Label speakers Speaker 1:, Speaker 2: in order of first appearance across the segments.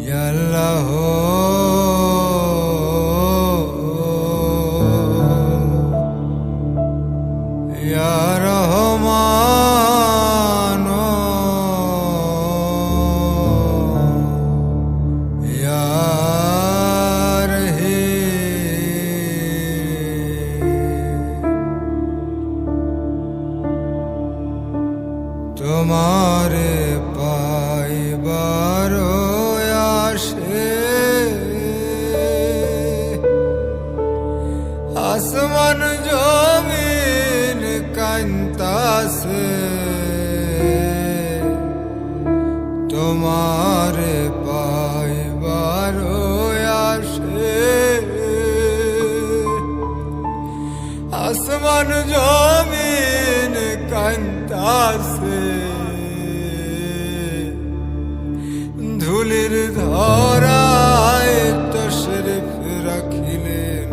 Speaker 1: ইয়া আল্লাহ ইয়া রহমান ইয়া তোমারে পাইবার আসে আসমান জমিন কান্তাসে তোমারে পাইবার আসে আসমান জমিন কান্তাসে ধুলির ধরায় তশরিফ রাখিলেন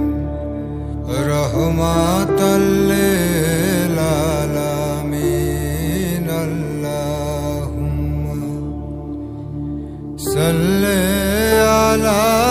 Speaker 1: রহমাতাল লিল আলামিন আল্লাহুম্মা সাল্লি আলা